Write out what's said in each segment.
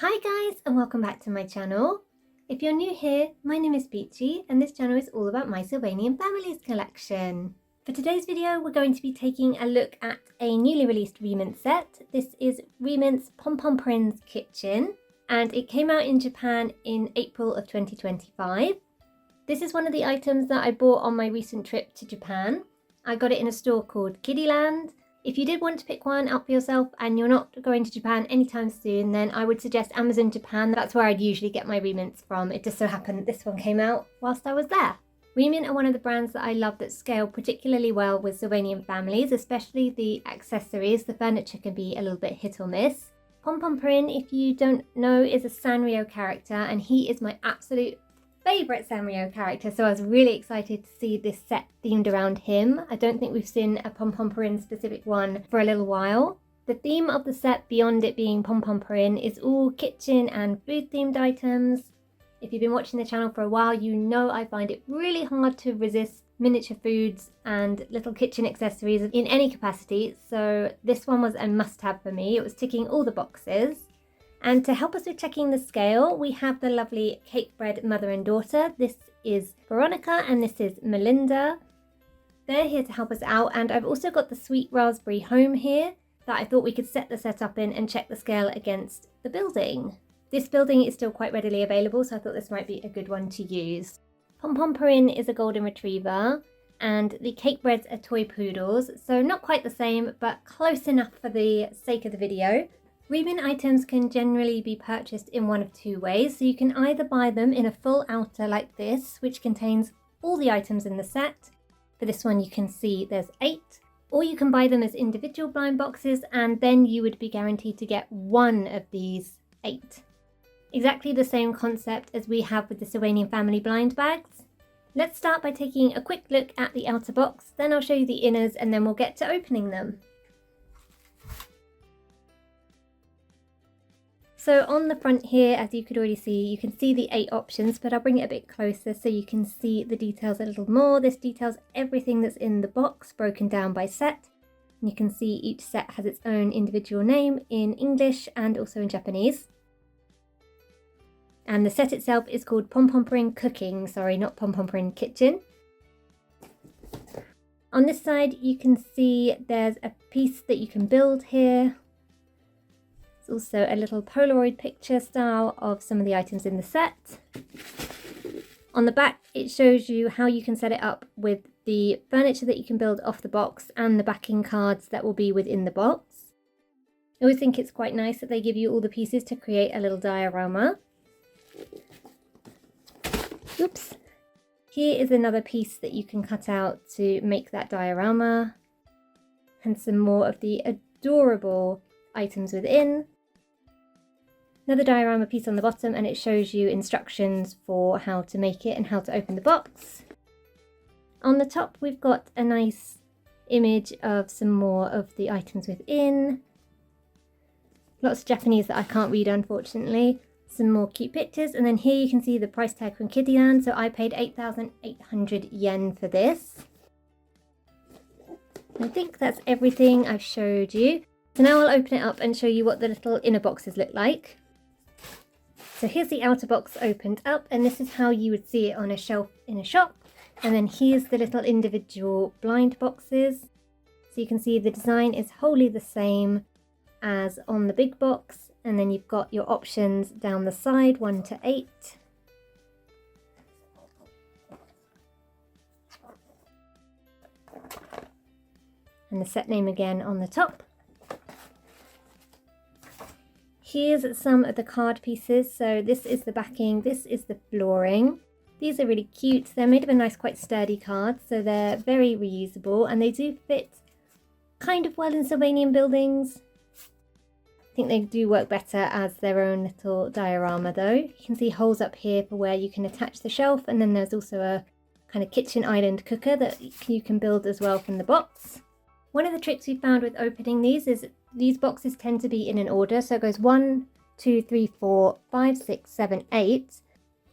Hi guys, and welcome back to my channel. If you're new here, my name is Peachy and this channel is all about my Sylvanian Families collection. For today's video, we're going to be taking a look at a newly released Re-ment set. This is Re-ment's Pompompurin Cooking, and it came out in Japan in April of 2025. This is one of the items that I bought on my recent trip to Japan. I got it in a store called Kiddyland. If you did want to pick one up for yourself and you're not going to Japan anytime soon, then I would suggest Amazon Japan. That's where I'd usually get my Re-ments from. It just so happened that this one came out whilst I was there. Re-ment are one of the brands that I love that scale particularly well with Sylvanian families, especially the accessories. The furniture can be a little bit hit or miss. Pompompurin, if you don't know, is a Sanrio character and he is my absolute favourite Sanrio character, so I was really excited to see this set themed around him. I don't think we've seen a Pompompurin specific one for a little while. The theme of the set, beyond it being Pompompurin, is all kitchen and food themed items. If you've been watching the channel for a while, you know I find it really hard to resist miniature foods and little kitchen accessories in any capacity, so this one was a must-have for me. It was ticking all the boxes. And to help us with checking the scale, we have the lovely Cakebread mother and daughter. This is Veronica and this is Melinda. They're here to help us out, and I've also got the sweet raspberry home here that I thought we could set the set up in and check the scale against the building. This building is still quite readily available, so I thought this might be a good one to use. Pompompurin is a golden retriever and the Cakebreads are toy poodles, so not quite the same but close enough for the sake of the video. Re-ment items can generally be purchased in one of two ways, so you can either buy them in a full outer like this, which contains all the items in the set. For this one you can see there's 8, or you can buy them as individual blind boxes and then you would be guaranteed to get one of these 8. Exactly the same concept as we have with the Sylvanian family blind bags. Let's start by taking a quick look at the outer box, then I'll show you the inners and then we'll get to opening them. So on the front here, as you could already see, you can see the 8 options, but I'll bring it a bit closer so you can see the details a little more. This details everything that's in the box, broken down by set. And you can see each set has its own individual name in English and also in Japanese. And the set itself is called Pompompurin Cooking, sorry, not Pompompurin Kitchen. On this side, you can see there's a piece that you can build here. There's also a little Polaroid picture style of some of the items in the set. On the back, it shows you how you can set it up with the furniture that you can build off the box and the backing cards that will be within the box. I always think it's quite nice that they give you all the pieces to create a little diorama. Oops. Here is another piece that you can cut out to make that diorama. And some more of the adorable items within. Another diorama piece on the bottom, and it shows you instructions for how to make it and how to open the box. On the top we've got a nice image of some more of the items within. Lots of Japanese that I can't read unfortunately. Some more cute pictures, and then here you can see the price tag from Kiddyland. So I paid 8,800 yen for this. I think that's everything I've showed you. So now I'll open it up and show you what the little inner boxes look like. So here's the outer box opened up, and this is how you would see it on a shelf in a shop. And then here's the little individual blind boxes. So you can see the design is wholly the same as on the big box. And then you've got your options down the side, 1 to 8. And the set name again on the top. Here's some of the card pieces. So this is the backing, this is the flooring. These are really cute. They're made of a nice, quite sturdy card, so they're very reusable and they do fit kind of well in Sylvanian buildings. I think they do work better as their own little diorama though. You can see holes up here for where you can attach the shelf, and then there's also a kind of kitchen island cooker that you can build as well from the box. One of the tricks we found with opening these is these boxes tend to be in an order, so it goes 1, 2, 3, 4, 5, 6, 7, 8,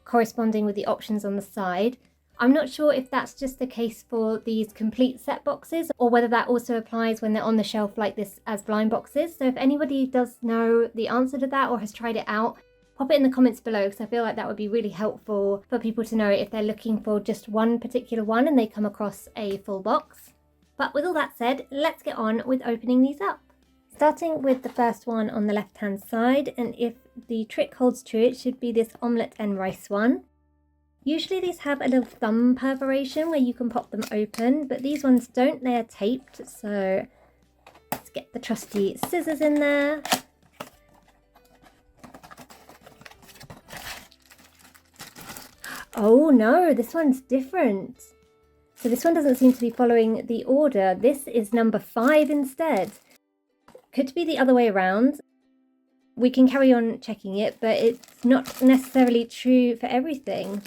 corresponding with the options on the side. I'm not sure if that's just the case for these complete set boxes or whether that also applies when they're on the shelf like this as blind boxes. So if anybody does know the answer to that or has tried it out, pop it in the comments below, because I feel like that would be really helpful for people to know if they're looking for just one particular one and they come across a full box. But with all that said, let's get on with opening these up. Starting with the first one on the left hand side, and if the trick holds true, it should be this Omelette and Rice one. Usually these have a little thumb perforation where you can pop them open, but these ones don't, they are taped. So let's get the trusty scissors in there. Oh no, this one's different. So this one doesn't seem to be following the order. This is number 5 instead. Could be the other way around. We can carry on checking it, but it's not necessarily true for everything.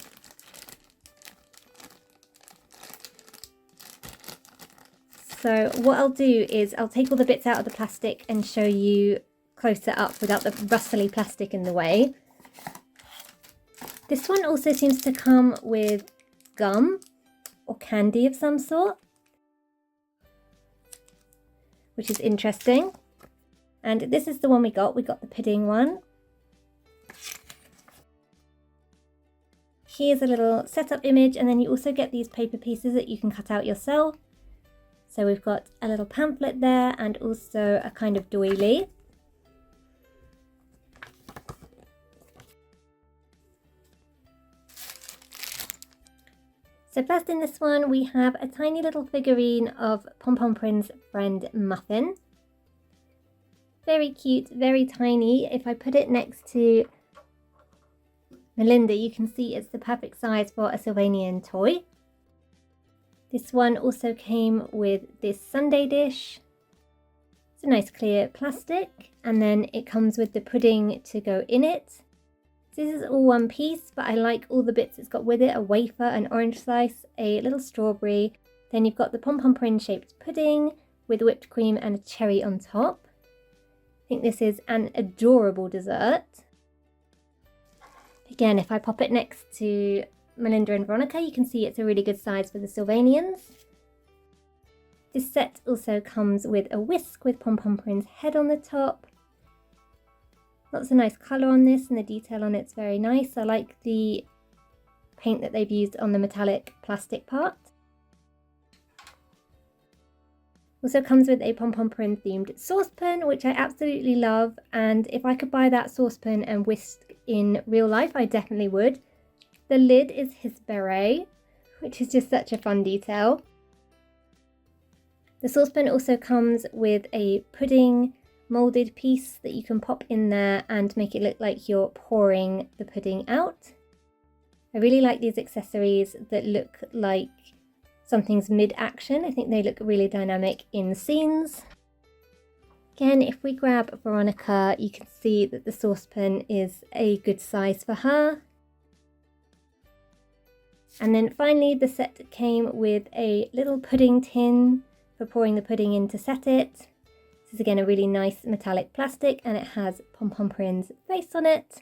So what I'll do is I'll take all the bits out of the plastic and show you closer up without the rustly plastic in the way. This one also seems to come with gum or candy of some sort, which is interesting. And this is the one we got. We got the pudding one. Here's a little setup image, and then you also get these paper pieces that you can cut out yourself. So we've got a little pamphlet there and also a kind of doily. So first in this one we have a tiny little figurine of Pompompurin's friend Muffin. Very cute, very tiny. If I put it next to Melinda, you can see it's the perfect size for a Sylvanian toy. This one also came with this sundae dish. It's a nice clear plastic, and then it comes with the pudding to go in it. So this is all one piece, but I like all the bits it's got with it: a wafer, an orange slice, a little strawberry. Then you've got the pom-pom-purin shaped pudding with whipped cream and a cherry on top. I think this is an adorable dessert. Again, if I pop it next to Melinda and Veronica, you can see it's a really good size for the Sylvanians. This set also comes with a whisk with Pompompurin's head on the top. Lots of nice colour on this, and the detail on it's very nice. I like the paint that they've used on the metallic plastic part. Also comes with a Pompompurin themed saucepan, which I absolutely love, and if I could buy that saucepan and whisk in real life, I definitely would. The lid is his beret, which is just such a fun detail. The saucepan also comes with a pudding moulded piece that you can pop in there and make it look like you're pouring the pudding out. I really like these accessories that look like something's mid-action. I think they look really dynamic in scenes. Again, if we grab Veronica, you can see that the saucepan is a good size for her. And then finally the set came with a little pudding tin for pouring the pudding in to set it. This is again a really nice metallic plastic, and it has Pompompurin's face on it,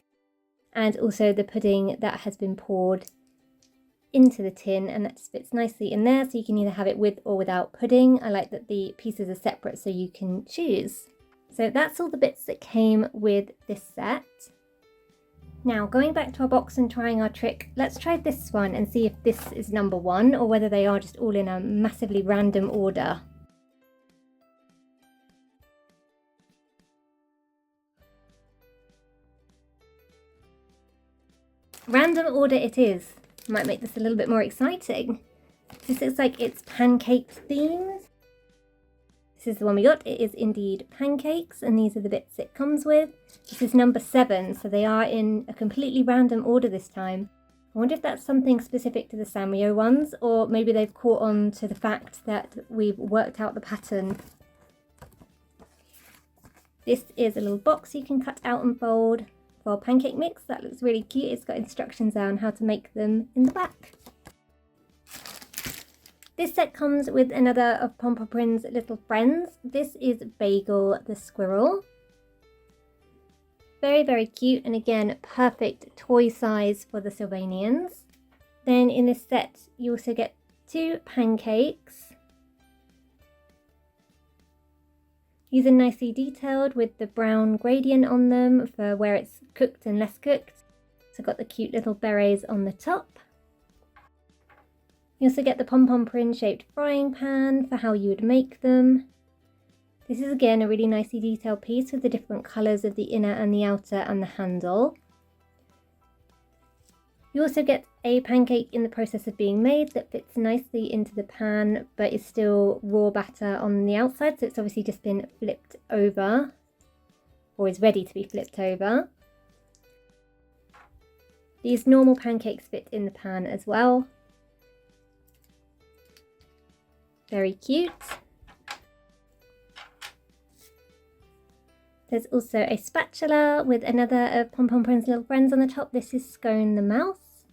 and also the pudding that has been poured into the tin, and that fits nicely in there, so you can either have it with or without pudding. I like that the pieces are separate so you can choose. So that's all the bits that came with this set. Now, going back to our box and trying our trick, let's try this one and see if this is number 1 or whether they are just all in a massively random order. Random order it is. Might make this a little bit more exciting. This looks like it's pancakes themed. This is the one we got. It is indeed pancakes, and these are the bits it comes with. This is number 7, so they are in a completely random order this time. I wonder if that's something specific to the Sanrio ones, or maybe they've caught on to the fact that we've worked out the pattern. This is a little box you can cut out and fold for pancake mix. That looks really cute. It's got instructions on how to make them in the back. This set comes with another of Pompompurin's little friends. This is Bagel the squirrel. Very, very cute, and again, perfect toy size for the Sylvanians. Then in this set you also get 2 pancakes. These are nicely detailed with the brown gradient on them for where it's cooked and less cooked. So got the cute little berets on the top. You also get the pom-pom-purin shaped frying pan for how you would make them. This is again a really nicely detailed piece with the different colours of the inner and the outer and the handle. You also get a pancake in the process of being made that fits nicely into the pan but is still raw batter on the outside, so it's obviously just been flipped over or is ready to be flipped over. These normal pancakes fit in the pan as well. Very cute. There's also a spatula with another of Pom-Pom-Purin's little friends on the top. This is Scone the mouse.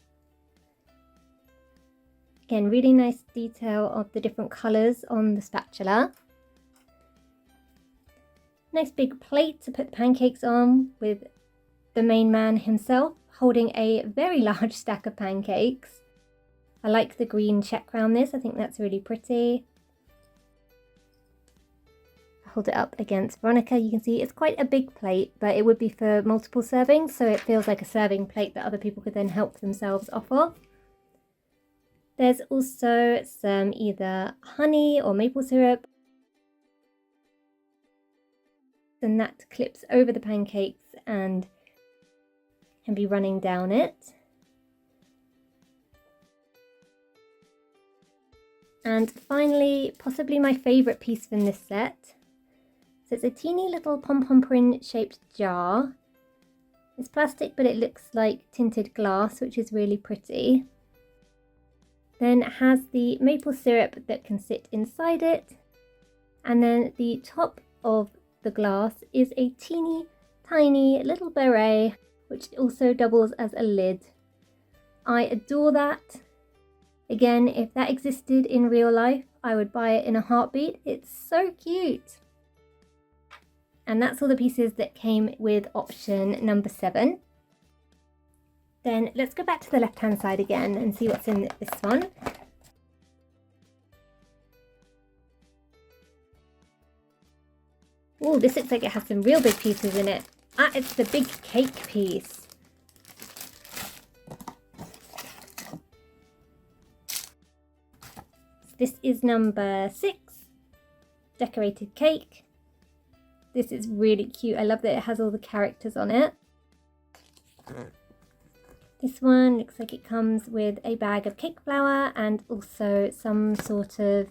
Again, really nice detail of the different colours on the spatula. Nice big plate to put the pancakes on with the main man himself holding a very large stack of pancakes. I like the green check around this, I think that's really pretty. Hold it up against Veronica, you can see it's quite a big plate, but it would be for multiple servings, so it feels like a serving plate that other people could then help themselves off of. There's also some either honey or maple syrup, and that clips over the pancakes and can be running down it. And finally, possibly my favourite piece from this set. So it's a teeny little pom-pom-purin shaped jar. It's plastic, but it looks like tinted glass, which is really pretty. Then it has the maple syrup that can sit inside it. And then the top of the glass is a teeny tiny little beret, which also doubles as a lid. I adore that. Again, if that existed in real life, I would buy it in a heartbeat. It's so cute. And that's all the pieces that came with option number 7. Then let's go back to the left hand side again and see what's in this one. Oh, this looks like it has some real big pieces in it. Ah, it's the big cake piece. This is number 6, decorated cake. This is really cute. I love that it has all the characters on it. This one looks like it comes with a bag of cake flour and also some sort of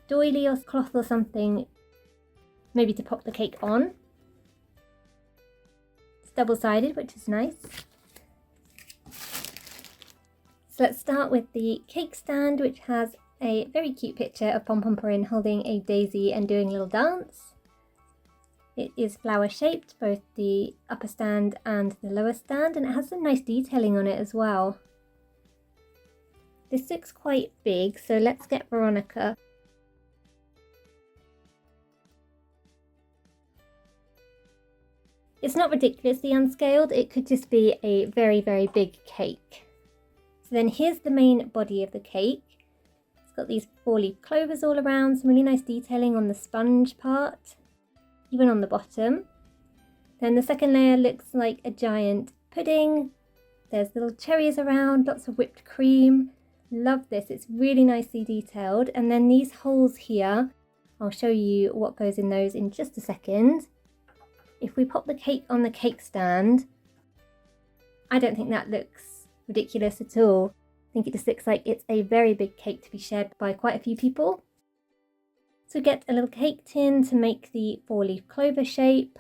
doily or cloth or something, maybe to pop the cake on. It's double-sided, which is nice. So let's start with the cake stand, which has a very cute picture of Pom-Pom-Purin holding a daisy and doing a little dance. It is flower shaped, both the upper stand and the lower stand, and it has some nice detailing on it as well. This looks quite big, so let's get Veronica. It's not ridiculously unscaled, it could just be a very, very big cake. So then here's the main body of the cake. It's got these 4-leaf clovers all around, some really nice detailing on the sponge part, even on the bottom. Then the second layer looks like a giant pudding. There's little cherries around, lots of whipped cream. Love this, it's really nicely detailed. And then these holes here, I'll show you what goes in those in just a second. If we pop the cake on the cake stand, I don't think that looks ridiculous at all. I think it just looks like it's a very big cake to be shared by quite a few people. So get a little cake tin to make the 4-leaf clover shape,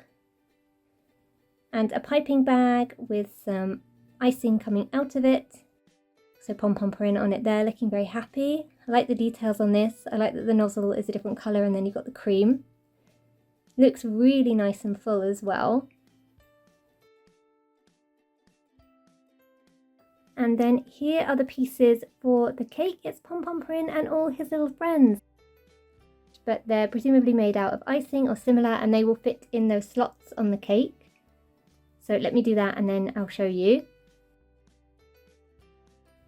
and a piping bag with some icing coming out of it. So Pom-Pom-Purin on it there, looking very happy. I like the details on this. I like that the nozzle is a different colour and then you've got the cream. Looks really nice and full as well. And then here are the pieces for the cake. It's Pom-Pom-Purin and all his little friends. But they're presumably made out of icing or similar, and they will fit in those slots on the cake. So let me do that and then I'll show you.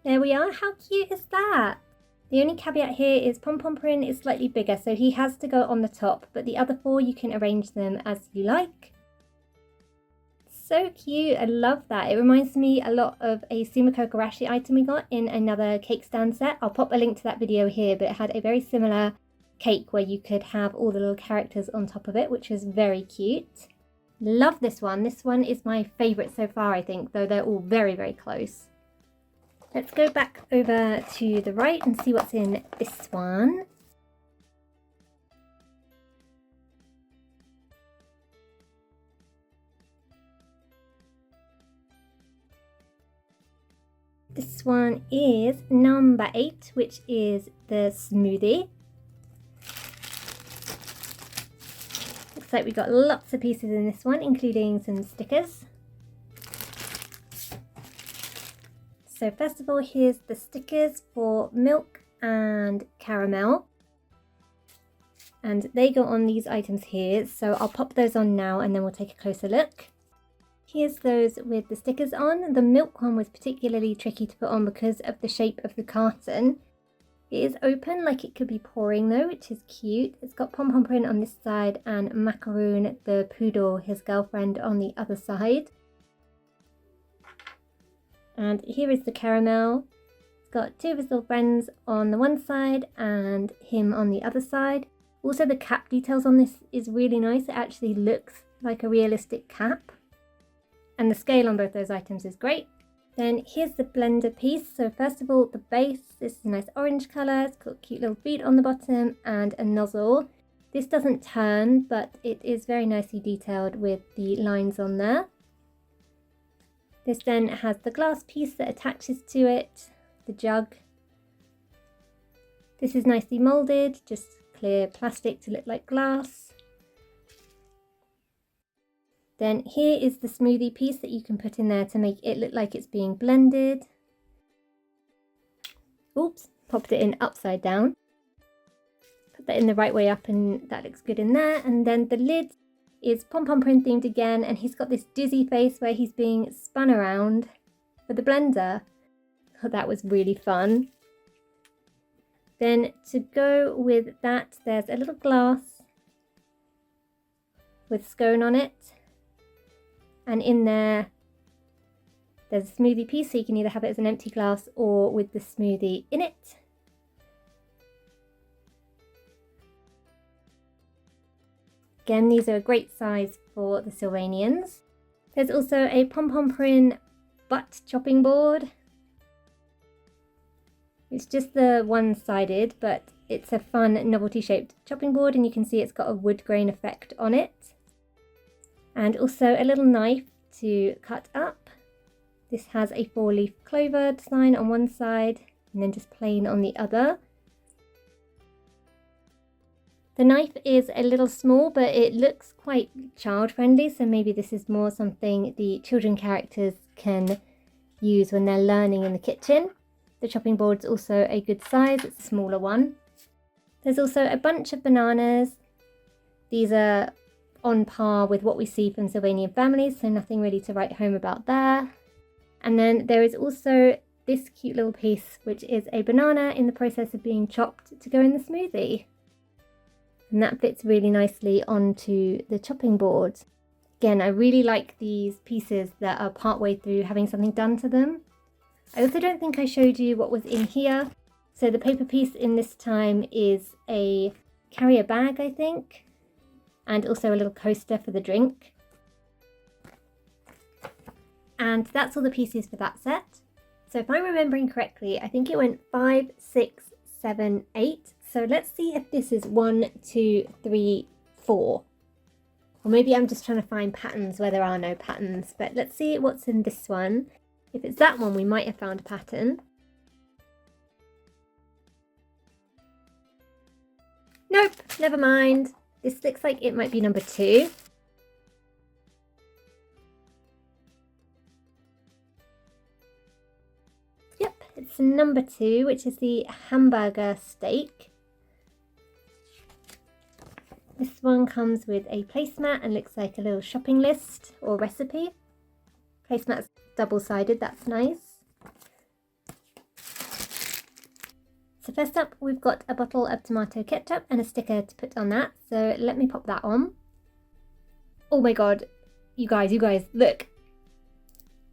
There we are. How cute is that? The only caveat here is Pompompurin is slightly bigger, so he has to go on the top, but the other 4 you can arrange them as you like. So cute, I love that. It reminds me a lot of a Sumiko Garashi item we got in another cake stand set. I'll pop a link to that video here, but it had a very similar cake where you could have all the little characters on top of it, which is very cute. Love this one. This one is my favourite so far, I think, though they're all very, very close. Let's go back over to the right and see what's in this one. This one is number 8, which is the smoothie. Looks like we got lots of pieces in this one, including some stickers. So first of all, here's the stickers for milk and caramel. And they go on these items here, so I'll pop those on now and then we'll take a closer look. Here's those with the stickers on. The milk one was particularly tricky to put on because of the shape of the carton. It is open like it could be pouring though, which is cute. It's got Pompompurin on this side and Macaroon, the poodle, his girlfriend, on the other side. And here is the caramel. It's got 2 of his little friends on the one side and him on the other side. Also the cap details on this is really nice. It actually looks like a realistic cap. And the scale on both those items is great. Then here's the blender piece. So first of all, the base. This is a nice orange colour. It's got cute little feet on the bottom and a nozzle. This doesn't turn, but it is very nicely detailed with the lines on there. This then has the glass piece that attaches to it, the jug. This is nicely moulded, just clear plastic to look like glass. Then here is the smoothie piece that you can put in there to make it look like it's being blended. Oops, popped it in upside down. Put that in the right way up and that looks good in there. And then the lid is Pompompurin themed again, and he's got this dizzy face where he's being spun around for the blender. Oh, that was really fun. Then to go with that, there's a little glass with scone on it. And in there's a smoothie piece, so you can either have it as an empty glass or with the smoothie in it. Again, these are a great size for the Sylvanians. There's also a Pompompurin butt chopping board. It's just the one-sided, but it's a fun novelty shaped chopping board, and you can see it's got a wood grain effect on it. And also a little knife to cut up. This has a 4-leaf clover design on one side and then just plain on the other. The knife is a little small, but it looks quite child friendly, so maybe this is more something the children characters can use when they're learning in the kitchen. The chopping board's also a good size, it's a smaller one. There's also a bunch of bananas. These are on par with what we see from Sylvanian Families, so nothing really to write home about there. And then there is also this cute little piece, which is a banana in the process of being chopped to go in the smoothie. And that fits really nicely onto the chopping board. Again, I really like these pieces that are partway through having something done to them. I also don't think I showed you what was in here. So the paper piece in this time is a carrier bag, I think, and also a little coaster for the drink. And that's all the pieces for that set. So if I'm remembering correctly, I think it went 5, 6, 7, 8. So let's see if this is 1, 2, 3, 4. Or maybe I'm just trying to find patterns where there are no patterns. But let's see what's in this one. If it's that one, we might have found a pattern. Nope, never mind. This looks like it might be number 2. Yep, it's number 2, which is the Hamburger Steak. This one comes with a placemat and looks like a little shopping list or recipe. Placemat's double-sided, that's nice. So first up, we've got a bottle of tomato ketchup and a sticker to put on that. So let me pop that on. Oh my god, you guys, look.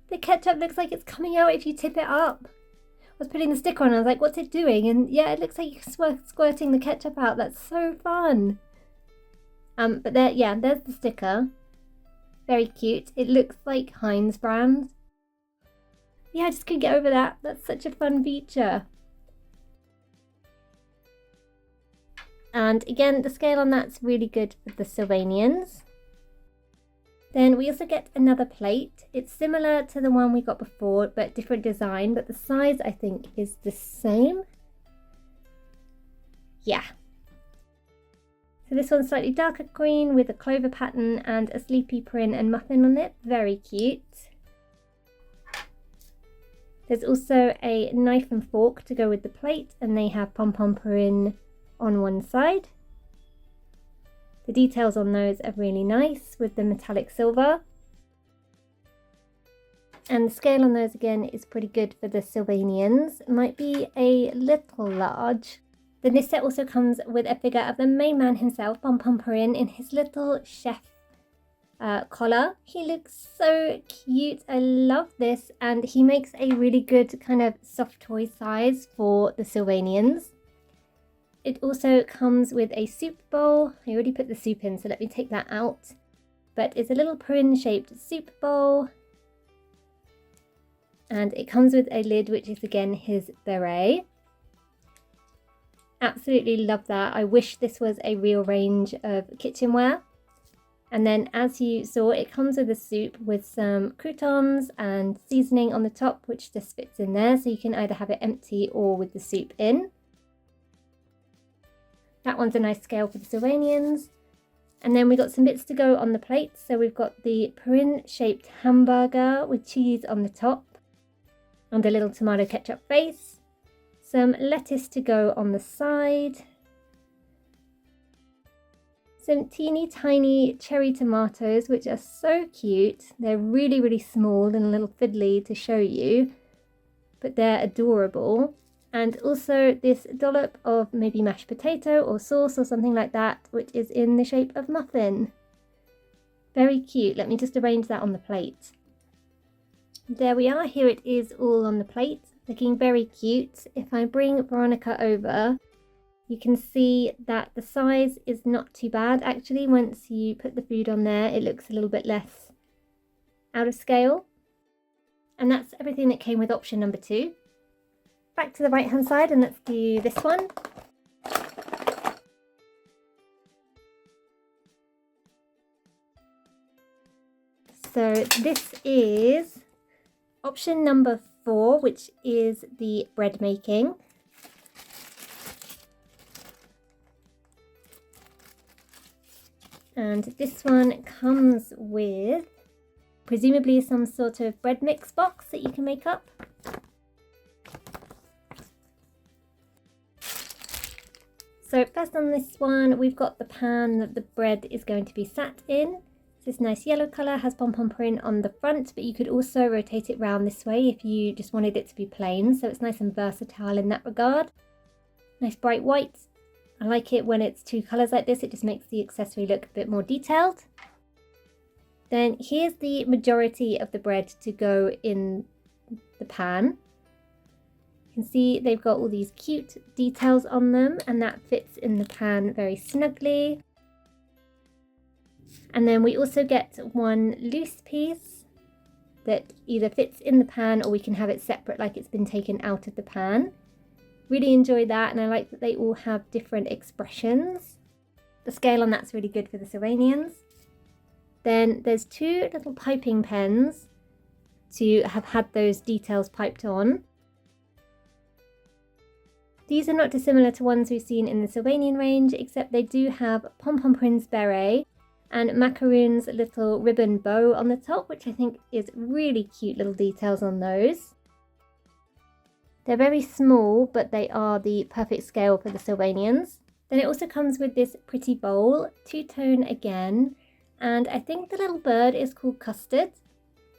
The ketchup looks like it's coming out if you tip it up. I was putting the sticker on, I was like, what's it doing? And yeah, it looks like you're squirting the ketchup out. That's so fun. But there, yeah, there's the sticker. Very cute. It looks like Heinz brand. Yeah, I just couldn't get over that. That's such a fun feature. And again, the scale on that's really good for the Sylvanians. Then we also get another plate. It's similar to the one we got before, but different design, but the size I think is the same. Yeah. So this one's slightly darker green with a clover pattern and a sleepy print and muffin on it. Very cute. There's also a knife and fork to go with the plate, and they have pompompurin on one side. The details on those are really nice with the metallic silver. And the scale on those again is pretty good for the Sylvanians. It might be a little large. Then this set also comes with a figure of the main man himself, Pompompurin, in his little chef collar. He looks so cute. I love this, and he makes a really good kind of soft toy size for the Sylvanians. It also comes with a soup bowl. I already put the soup in, so let me take that out. But it's a little purin shaped soup bowl. And it comes with a lid, which is again his beret. Absolutely love that. I wish this was a real range of kitchenware. And then as you saw, it comes with a soup with some croutons and seasoning on the top, which just fits in there. So you can either have it empty or with the soup in. That one's a nice scale for the Sylvanians. And then we got some bits to go on the plate. So we've got the purin shaped hamburger with cheese on the top and a little tomato ketchup base. Some lettuce to go on the side. Some teeny tiny cherry tomatoes, which are so cute. They're really, really small and a little fiddly to show you, but they're adorable. And also this dollop of maybe mashed potato or sauce or something like that, which is in the shape of muffin. Very cute. Let me just arrange that on the plate. There we are. Here it is all on the plate, looking very cute. If I bring Veronica over, you can see that the size is not too bad. Actually, once you put the food on there, it looks a little bit less out of scale. And that's everything that came with option number 2. Back to the right hand side, and let's do this one. So this is option number 4, which is the bread making. And this one comes with presumably some sort of bread mix box that you can make up. So first on this one, we've got the pan that the bread is going to be sat in. This nice yellow colour has pom-pom on the front, but you could also rotate it round this way if you just wanted it to be plain. So it's nice and versatile in that regard. Nice bright white. I like it when it's 2 colours like this. It just makes the accessory look a bit more detailed. Then here's the majority of the bread to go in the pan. You can see they've got all these cute details on them, and that fits in the pan very snugly. And then we also get one loose piece that either fits in the pan or we can have it separate, like it's been taken out of the pan. Really enjoy that, and I like that they all have different expressions. The scale on that's really good for the Sylvanians. Then there's 2 little piping pens to have had those details piped on. These are not dissimilar to ones we've seen in the Sylvanian range, except they do have Pompompurin's beret and macaroon's little ribbon bow on the top, which I think is really cute little details on those. They're very small, but they are the perfect scale for the Sylvanians. Then it also comes with this pretty bowl, 2-tone again, and I think the little bird is called Custard,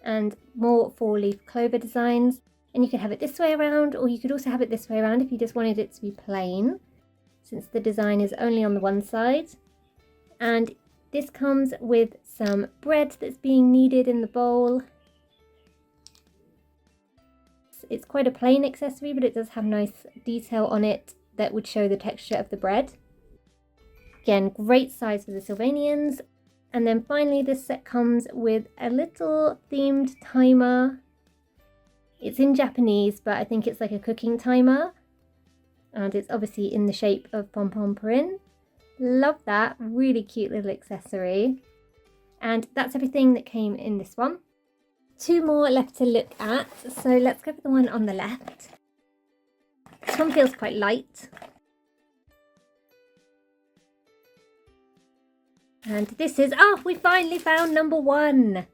and more 4-leaf clover designs. And you could have it this way around, or you could also have it this way around if you just wanted it to be plain, since the design is only on the one side. And this comes with some bread that's being kneaded in the bowl. It's quite a plain accessory, but it does have nice detail on it that would show the texture of the bread. Again, great size for the Sylvanians. And then finally, this set comes with a little themed timer. It's in Japanese, but I think it's like a cooking timer. And it's obviously in the shape of Pompompurin. Love that, really cute little accessory. And that's everything that came in this one. Two more left to look at, so let's go for the one on the left. This one feels quite light. And this is, we finally found number one.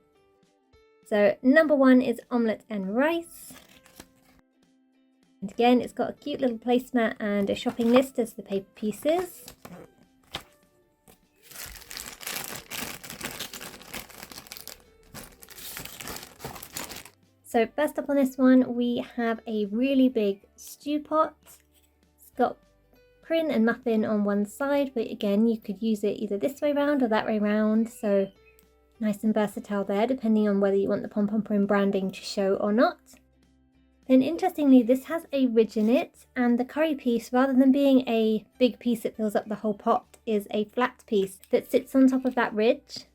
So number one is Omelette and Rice. And again, it's got a cute little placemat and a shopping list as the paper pieces. So first up on this one, we have a really big stew pot. It's got purin and muffin on one side, but again, you could use it either this way round or that way round. So nice and versatile there, depending on whether you want the Pompompurin branding to show or not. Then interestingly, this has a ridge in it, and the curry piece, rather than being a big piece that fills up the whole pot, is a flat piece that sits on top of that ridge.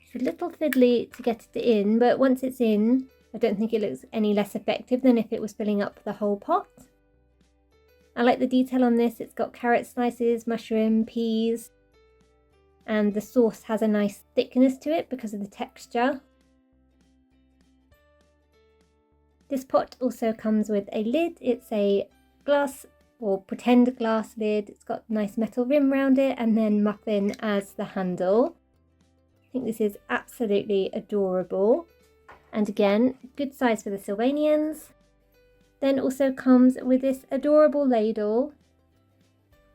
It's a little fiddly to get it in, but once it's in, I don't think it looks any less effective than if it was filling up the whole pot. I like the detail on this. It's got carrot slices, mushroom, peas, and the sauce has a nice thickness to it because of the texture. This pot also comes with a lid. It's a glass or pretend glass lid. It's got a nice metal rim around it, and then muffin as the handle. I think this is absolutely adorable. And again, good size for the Sylvanians. Then also comes with this adorable ladle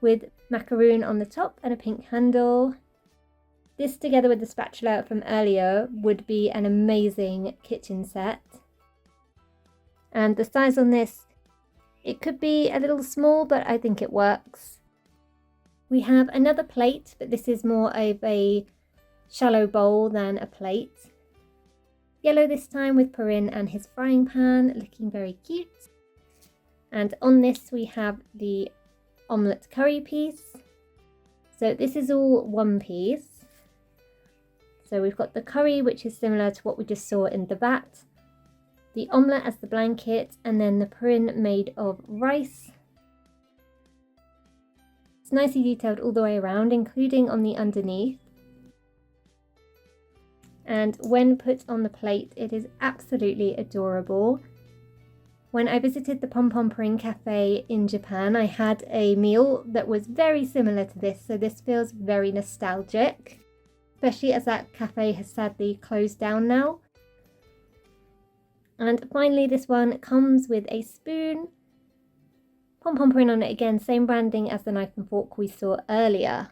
with macaroon on the top and a pink handle. This, together with the spatula from earlier, would be an amazing kitchen set. And the size on this, it could be a little small, but I think it works. We have another plate, but this is more of a shallow bowl than a plate. Yellow this time with purin and his frying pan, looking very cute. And on this we have the omelette curry piece. So this is all one piece. So we've got the curry, which is similar to what we just saw in the vat. The omelette as the blanket, and then the purin made of rice. It's nicely detailed all the way around, including on the underneath. And when put on the plate, it is absolutely adorable. When I visited the Pompompurin Cafe in Japan, I had a meal that was very similar to this, so this feels very nostalgic, especially as that cafe has sadly closed down now. And finally, this one comes with a spoon, Pompompurin on it again, same branding as the knife and fork we saw earlier.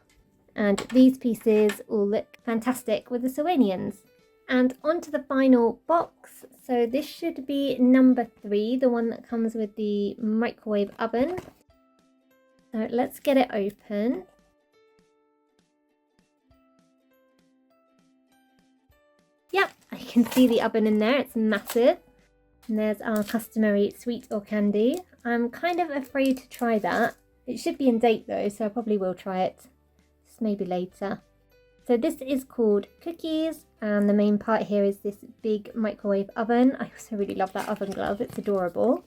And these pieces all look fantastic with the Sylvanians. And onto the final box. So this should be number 3, the one that comes with the microwave oven. So let's get it open. Yep, I can see the oven in there, it's massive. And there's our customary sweet or candy. I'm kind of afraid to try that. It should be in date though, so I probably will try it. Just maybe later. So this is called cookies, and the main part here is this big microwave oven. I also really love that oven glove, it's adorable.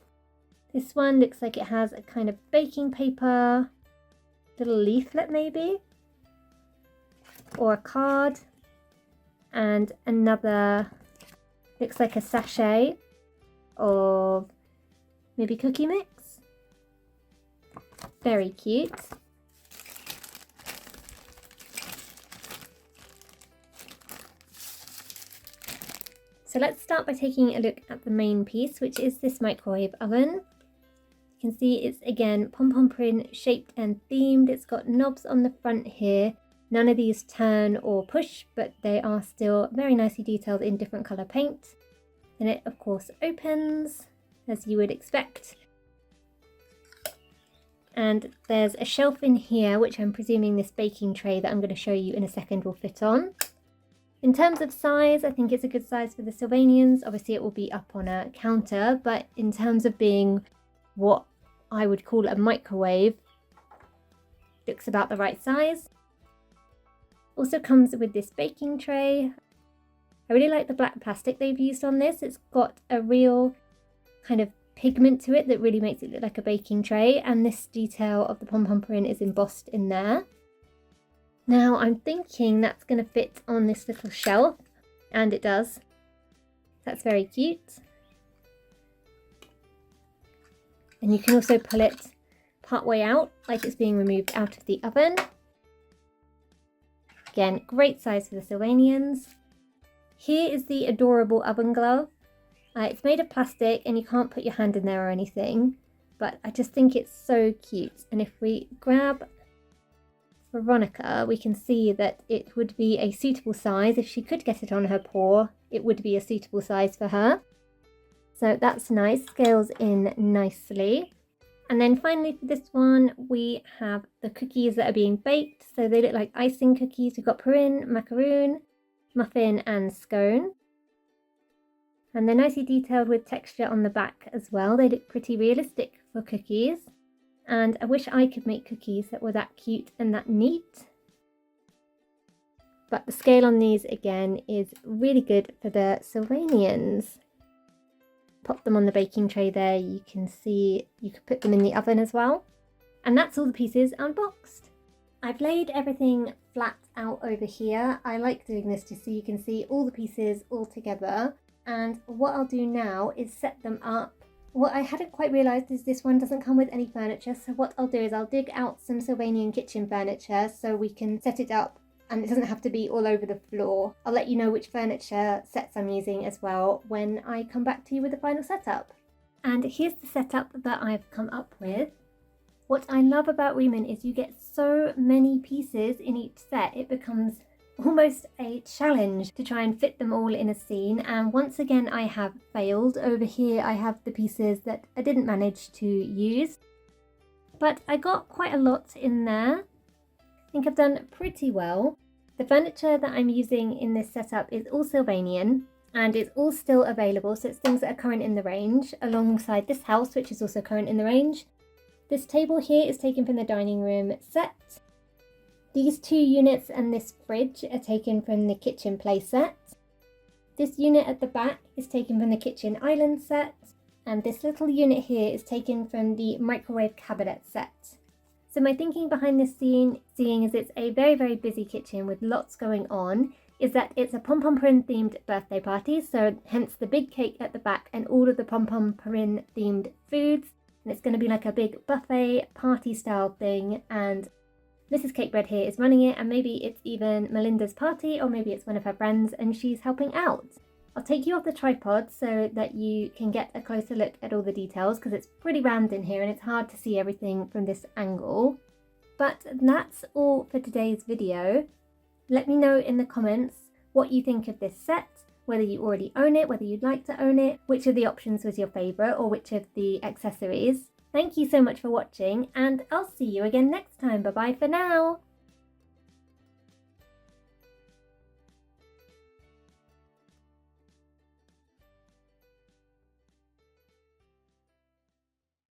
This one looks like it has a kind of baking paper, little leaflet maybe, or a card, and another, looks like a sachet of maybe cookie mix. Very cute. So let's start by taking a look at the main piece, which is this microwave oven. You can see it's again Pompompurin shaped and themed. It's got knobs on the front here. None of these turn or push, but they are still very nicely detailed in different colour paint. And it of course opens as you would expect. And there's a shelf in here, which I'm presuming this baking tray that I'm going to show you in a second will fit on. In terms of size, I think it's a good size for the Sylvanians. Obviously it will be up on a counter, but in terms of being what I would call a microwave, looks about the right size. Also comes with this baking tray. I really like the black plastic they've used on this. It's got a real kind of pigment to it that really makes it look like a baking tray, and this detail of the pompompurin is embossed in there. Now I'm thinking that's going to fit on this little shelf, and it does. That's very cute. And you can also pull it part way out like it's being removed out of the oven. Again, great size for the Sylvanians. Here is the adorable oven glove. It's made of plastic and you can't put your hand in there or anything, but I just think it's so cute. And if we grab Veronica, we can see that it would be a suitable size. If she could get it on her paw, it would be a suitable size for her. So that's nice, scales in nicely. And then finally for this one, we have the cookies that are being baked. So they look like icing cookies. We've got purin, macaroon, muffin and scone. And they're nicely detailed with texture on the back as well. They look pretty realistic for cookies. And I wish I could make cookies that were that cute and that neat. But the scale on these again is really good for the Sylvanians. Pop them on the baking tray there. You can see you could put them in the oven as well. And that's all the pieces unboxed. I've laid everything flat out over here. I like doing this just so you can see all the pieces all together. And what I'll do now is set them up. What I hadn't quite realised is this one doesn't come with any furniture. So what I'll do is I'll dig out some Sylvanian kitchen furniture so we can set it up and it doesn't have to be all over the floor. I'll let you know which furniture sets I'm using as well when I come back to you with the final setup. And here's the setup that I've come up with. What I love about Re-ment is you get so many pieces in each set. It becomes almost a challenge to try and fit them all in a scene, and once again I have failed. Over here I have the pieces that I didn't manage to use, but I got quite a lot in there. I think I've done pretty well. The furniture that I'm using in this setup is all Sylvanian and it's all still available, so it's things that are current in the range, alongside this house which is also current in the range. This table here is taken from the dining room set. These two units and this fridge are taken from the kitchen play set. This unit at the back is taken from the kitchen island set. And this little unit here is taken from the microwave cabinet set. So my thinking behind this scene, seeing as it's a very, very busy kitchen with lots going on, is that it's a pompompurin themed birthday party. So hence the big cake at the back and all of the pompompurin themed foods. And it's going to be like a big buffet party style thing. And Mrs. Cakebread here is running it, and maybe it's even Melinda's party, or maybe it's one of her friends and she's helping out. I'll take you off the tripod so that you can get a closer look at all the details, because it's pretty rammed in here and it's hard to see everything from this angle. But that's all for today's video. Let me know in the comments what you think of this set, whether you already own it, whether you'd like to own it, which of the options was your favourite, or which of the accessories. Thank you so much for watching, and I'll see you again next time. Bye bye for now!